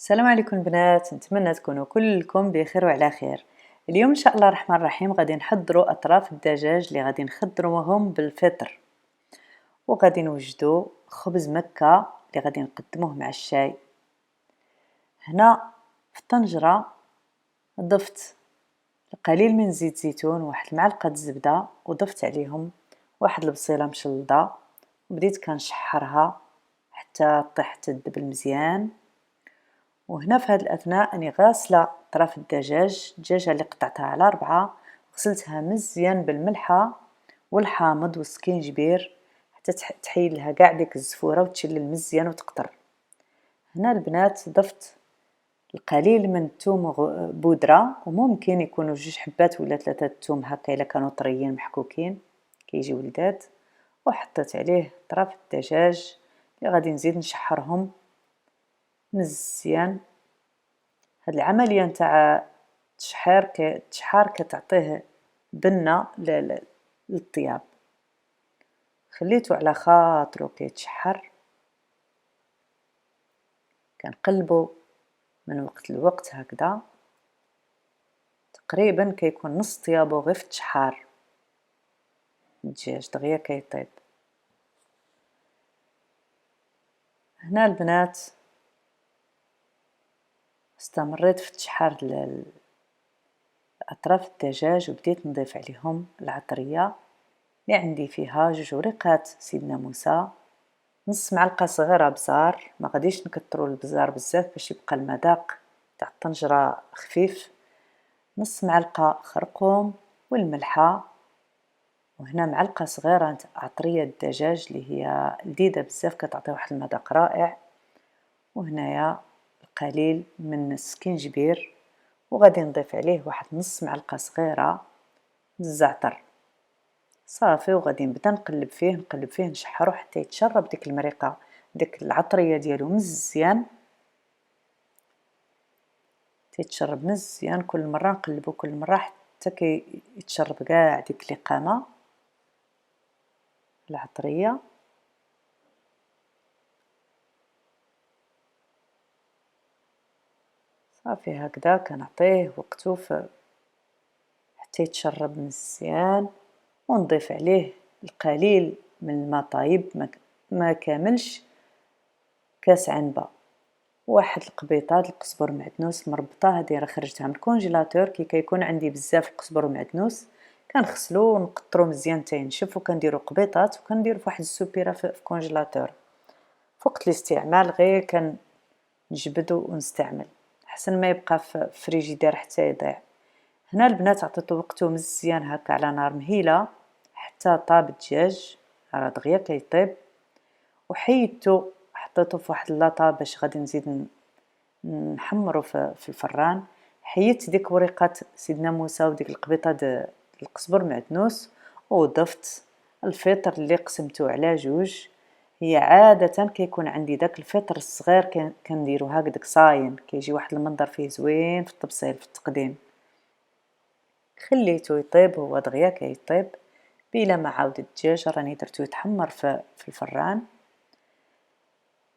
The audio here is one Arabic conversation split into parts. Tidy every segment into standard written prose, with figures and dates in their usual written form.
السلام عليكم البنات، نتمنى تكونوا كلكم بخير وعلى خير. اليوم ان شاء الله الرحمن الرحيم غادي نحضروا اطراف الدجاج اللي غادي نخضروهم بالفطر، وغادي نوجدوا خبز مكة اللي غادي نقدموه مع الشاي. هنا في الطنجرة ضفت القليل من زيت زيتون وواحد المعلقه الزبده، وضفت عليهم واحد البصيله مشلضه، وبديت كنشحرها حتى طيح تذبل مزيان. وهنا في هذه الأثناء أني غاسلة طرف الدجاجة اللي قطعتها على 4، غسلتها مزيان بالملحة والحامض والسكينجبير حتى تحيد لها قاع ديك الزفورة وتشلل مزيان وتقطر. هنا البنات ضفت القليل من الثوم بودرة، وممكن يكونوا 2 حبات ولا 3 الثوم هكا إلا كانوا طريين محكوكين كيجيو لذاذ، وحطيت عليه طرف الدجاج اللي غادي نزيد نشحرهم مزيان. هاد العملية نتاع التشحار كتعطيه بنة للطياب. خليته على خاطرو كيتشحر، كنقلبو من وقت لوقت هكذا، تقريبا كيكون نص طيابو غير في التشحار، الدجاج دغيا كيطيب. هنا البنات استمريت في تشحار أطراف الدجاج، وبديت نضيف عليهم العطرية اللي عندي فيها 2 وريقات سيدنا موسى، نص معلقة صغيرة بزار، ما غاديش نكتروا البزار بزاف باش يبقى المذاق تاع الطنجرة خفيف، نص معلقة خرقوم والملحة، وهنا معلقة صغيرة نتاع عطرية الدجاج اللي هي لذيذة بزاف كتعطي واحد المذاق رائع، وهنايا القليل من السكينجبير، وغادي نضيف عليه واحد نص معلقة صغيرة الزعتر صافي. وغادي نبدا نقلب فيه نشحرو حتى يتشرب ديك المريقه ديك العطريه ديالو مزيان، تيتشرب مزيان، كل مره نقلبو كل مره حتى كيتشرب كاع ديك القامه العطريه. صافي هكذا كنعطيه وقتو حتى يتشرب مزيان، ونضيف عليه القليل من الماء طايب، ما كاملش كاس عنبه، واحد القبيطه د القزبر معدنوس مربطه، هذه راه خرجتها من الكونجيلاتور كي كيكون عندي بزاف القزبر ومعدنوس كنغسلو ونقطرو مزيان حتى ينشف، وكنديرو قبيطات وكنديرو فواحد السوبيره في الكونجيلاتور. وقت الاستعمال غير كنجبدو ونستعمل، احسن ما يبقى في الفريجيدير حتى يضيع. هنا البنات عطيتو وقتو مزيان هكا على نار مهيله حتى طاب الدجاج، راه دغيا كيطيب، وحيدتو حطيتو في واحد اللاطه باش غادي نزيد نحمرو في الفران. حيدت ديك وريقات سيدنا موسى وديك القبيطه د القزبر معدنوس، وضفت الفطر اللي قسمته على 2. هي عاده كيكون عندي داك الفطر الصغير كنديرو هكذاك صاين، كيجي واحد المنظر فيه زوين في الطبسيل في التقديم. خليته يطيب، هو دغيا كيطيب بلا ما عاود الدجاج راني درتو يتحمر في الفران،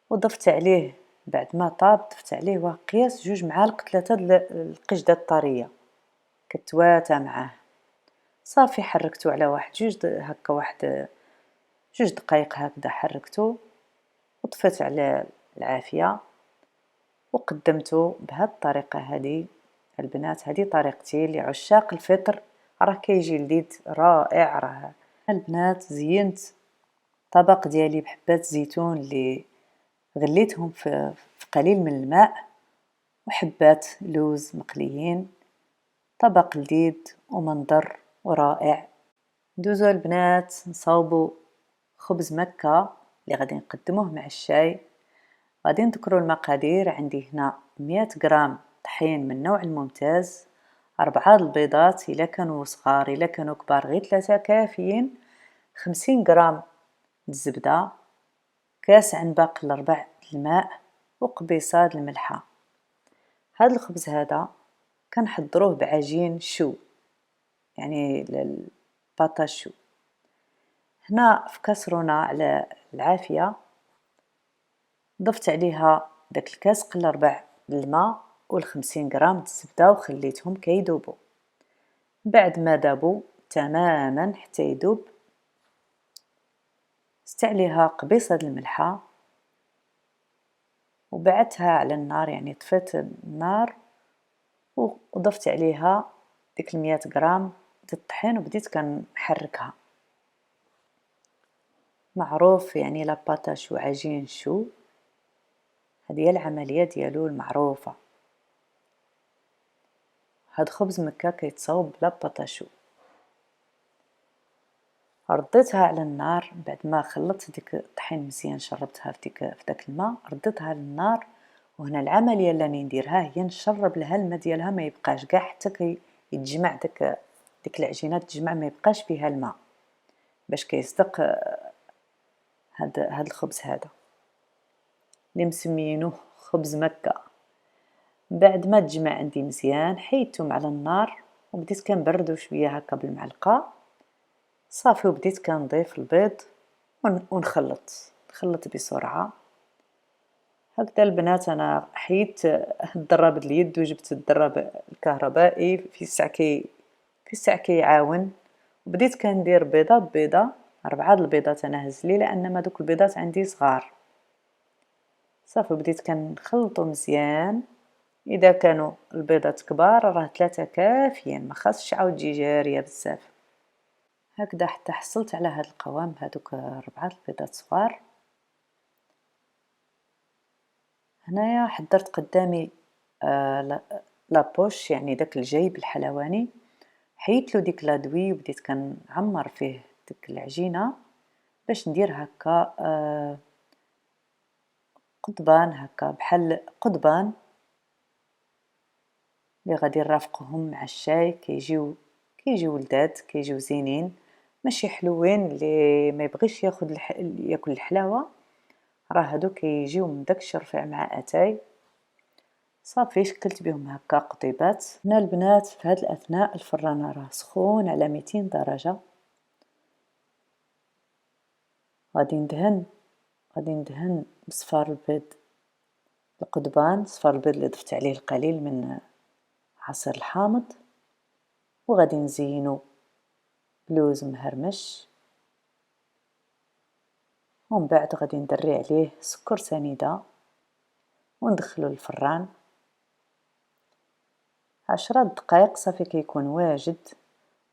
وضفت عليه بعد ما طاب ضفت عليه قياس 2 معالق 3 القشده الطريه كتواتى معاه. صافي حركته على واحد 2 هكا واحد 2 دقائق هكذا حركته، وطفيت على العافيه وقدمته بهذه الطريقه. هذه البنات هذه طريقتي لعشاق الفطر، راه كيجي لذيذ رائع. راه البنات زينت طبق ديالي بحبات الزيتون اللي غليتهم في قليل من الماء، وحبات لوز مقليين، طبق لذيذ ومنظر ورائع. ندوزو البنات نصاوبو خبز مكة اللي غادي نقدموه مع الشاي. غادي نذكرو المقادير، عندي هنا 100 غرام طحين من النوع الممتاز، 4 البيضات إلا كانوا صغار، إلا كانوا كبار غير 3 كافيين، 50 غرام الزبدة، كاس عنبة قل ربع الماء، وقبيصة الملحة. هذا الخبز هذا كنحضروه بعجين شو، يعني الباطا شو. هنا في كاسرونة على العافية ضفت عليها داك الكاس قل ربع الماء و50 غرام د الزبدة وخليتهم كيذوبوا. بعد ما ذابوا تماما حتى يذوب، زدت عليها قبيصة د الملحة وبعدتها على النار، يعني طفيت النار وضفت عليها ديك 100 غرام د الطحين وبديت كنحركها. معروف يعني لاباطا شو عجين شو، هذه هي العملية ديالو المعروفة. هاد خبز مكة كيتصاوب بلا بطاشو. رديتها على النار بعد ما خلطت ديك الطحين مزيان، شربتها في داك الماء، رديتها على النار. وهنا العملية اللي راني نديرها هي نشرب لها الماء ديالها ما يبقاش كاع حتى يتجمع ديك العجينه تجمع ما يبقاش فيها الماء باش كيصدق هاد الخبز هذا اللي مسميينوه خبز مكة. بعد ما تجمع عندي مزيان حيدتهم على النار وبديت كنبردو شويه هكا بالمعلقه صافي، وبديت كنضيف البيض ونخلط بسرعه هكذا. البنات انا حيدت الدراب اليد وجبت الدراب الكهربائي في الساعه كيعاون، وبديت كندير بيضه ببيضه، 4 البيضات انا هز لي لان ما دوك البيضات عندي صغار صافي. بديت كنخلطو مزيان، اذا كانوا البيضات كبار راه 3 كافيين، ما خاصش عاود تجي جاريه بزاف هكذا حتى حصلت على هذا القوام بهذوك 4 البيضات صغار. هنايا حضرت قدامي لابوش يعني داك الجيب الحلواني، حيدتلو ديك لادوي وبديت كنعمر فيه ديك العجينه باش ندير هكا قضبان، هكا بحال قضبان اللي غادي نرافقهم مع الشاي. كيجيو لذاذ، كيجيو زينين، ماشي حلوين اللي ما يبغيش ياكل الحلاوه، راه هادو كيجيو من داكشي رفيع مع اتاي صافي. شكلت بهم هكا قضيبات. هنا البنات في هذه الاثناء الفران راه سخون على 200 درجه، غادي ندهن بصفار البيض القضبان، صفار البيض اللي ضفت عليه القليل من عصير الحامض، وغادي نزينو بلوز مهرمش، ومن بعد غادي ندري عليه سكر سنيده وندخلو الفران 10 دقائق صافي كيكون واجد.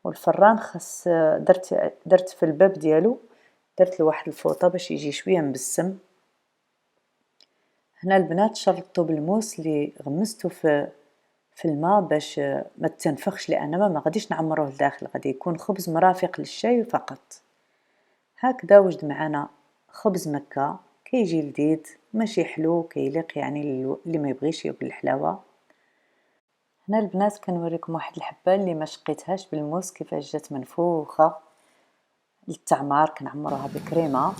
والفران خاص درت في الباب ديالو درت له واحد الفوطه باش يجي شويه مبسم. هنا البنات شرطو بالموس اللي غمستو في الماء باش ما تنفخش، لان ما غاديش نعمروه لداخل، غادي يكون خبز مرافق للشاي فقط. هكذا وجد معنا خبز مكة كيجي لذيذ ماشي حلو، كيليق يعني اللي ما يبغيش ياكل الحلاوه. هنا البنات كنوريكم واحد الحبه اللي ما شقيتهاش بالموس كيفاش جات منفوخه للتعمار، كنعمروها بالكريمه.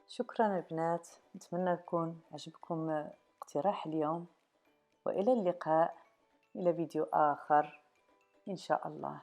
شكرا البنات، نتمنى يكون عجبكم اقتراح اليوم، والى اللقاء الى فيديو اخر ان شاء الله.